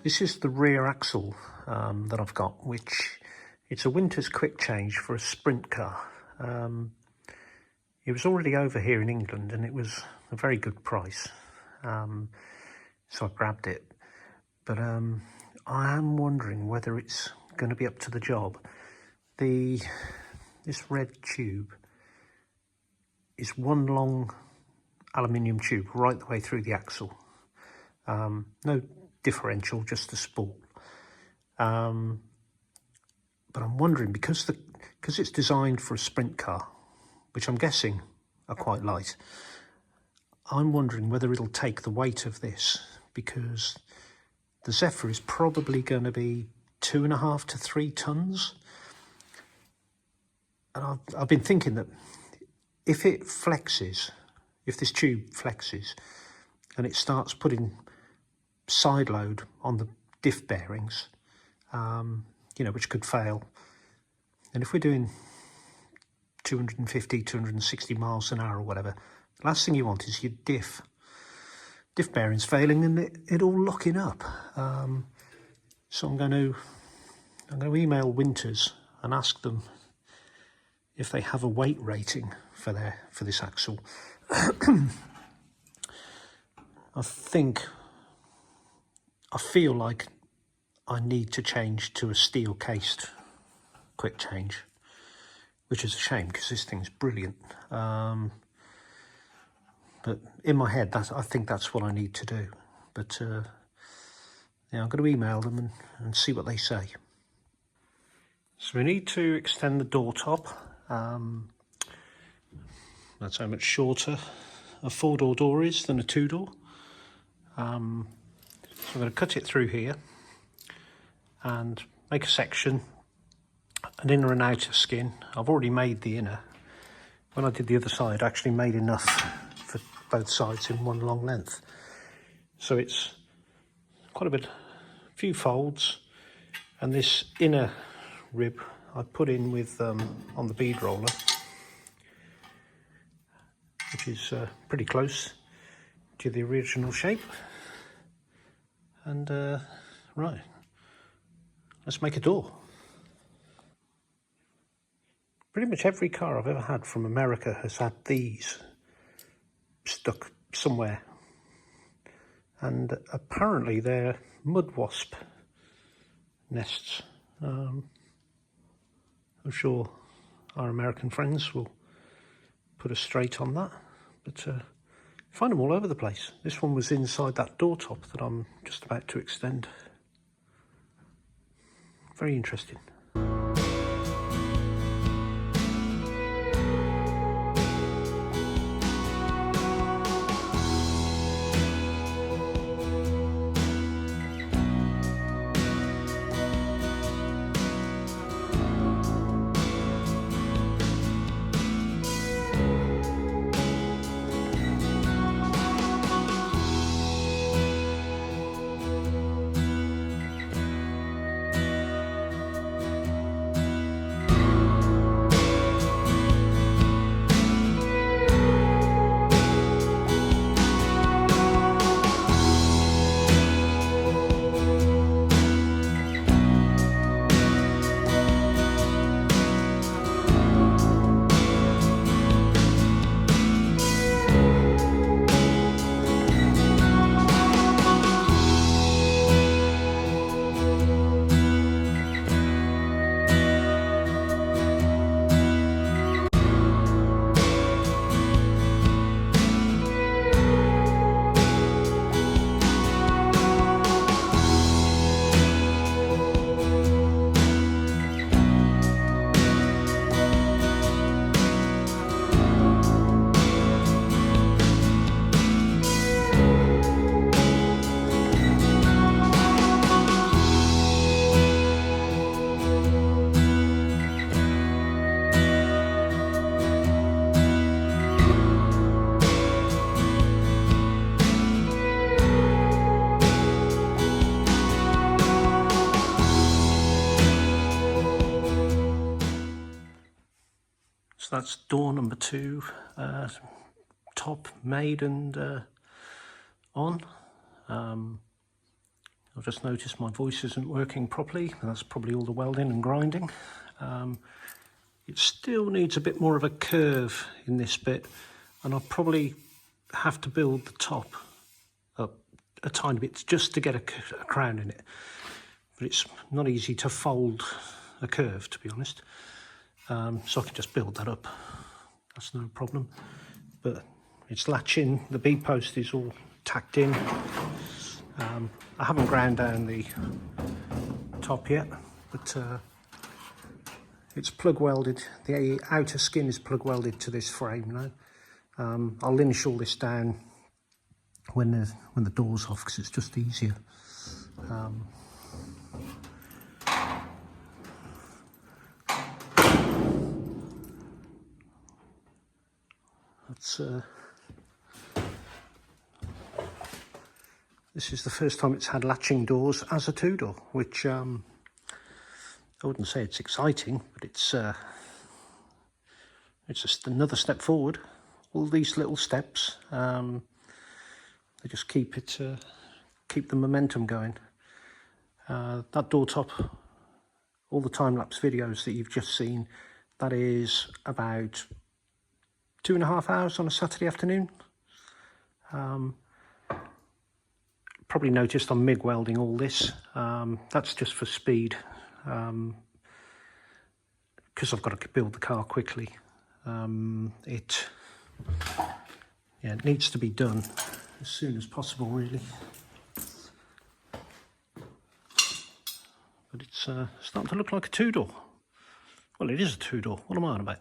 This is the rear axle that I've got, which it's a winter's quick change for a sprint car. It was already over here in England and it was a very good price, so I grabbed it. But I am wondering whether it's going to be up to the job. This red tube is one long aluminium tube right the way through the axle. No differential, just the spool. But I'm wondering, because it's designed for a sprint car, which I'm guessing are quite light, I'm wondering whether it'll take the weight of this, because the Zephyr is probably going to be 2.5 to 3 tons. And I've been thinking that if it flexes, if this tube flexes and it starts putting side load on the diff bearings, you know, which could fail. And if we're doing 250, 260 miles an hour or whatever, the last thing you want is your diff bearings failing and it all locking up. So I'm going to email Winters and ask them if they have a weight rating for this axle. I feel like I need to change to a steel cased quick change, which is a shame because this thing's brilliant. But in my head, I think that's what I need to do. But yeah, I'm going to email them and see what they say. So we need to extend the door top. That's how much shorter a 4-door door is than a 2-door. So I'm going to cut it through here and make a section, an inner and outer skin. I've already made the inner. When I did the other side, I actually made enough for both sides in one long length. So it's quite a few folds, and this inner rib I put in with on the bead roller, which is pretty close to the original shape. And right, let's make a door. Pretty much every car I've ever had from America has had these stuck somewhere, and apparently they're mud wasp nests. I'm sure our American friends will put us straight on that, but find them all over the place. This one was inside that door top that I'm just about to extend. Very interesting. So that's door number 2, top made and on. I've just noticed my voice isn't working properly, and that's probably all the welding and grinding. It still needs a bit more of a curve in this bit, and I'll probably have to build the top up a tiny bit just to get a crown in it. But it's not easy to fold a curve, to be honest. So I can just build that up. That's no problem. But it's latching. The B post is all tacked in. I haven't ground down the top yet, but it's plug welded. The outer skin is plug welded to this frame now. I'll linish all this down when the door's off, because it's just easier. This is the first time it's had latching doors as a two-door, which I wouldn't say it's exciting, but it's just another step forward. All these little steps, they just keep the momentum going. That door top, all the time-lapse videos that you've just seen, that is about 2.5 hours on a Saturday afternoon. Probably noticed I'm MIG welding all this. That's just for speed, because I've got to build the car quickly. It needs to be done as soon as possible, really. But it's starting to look like a two-door. Well, it is a two-door. What am I on about?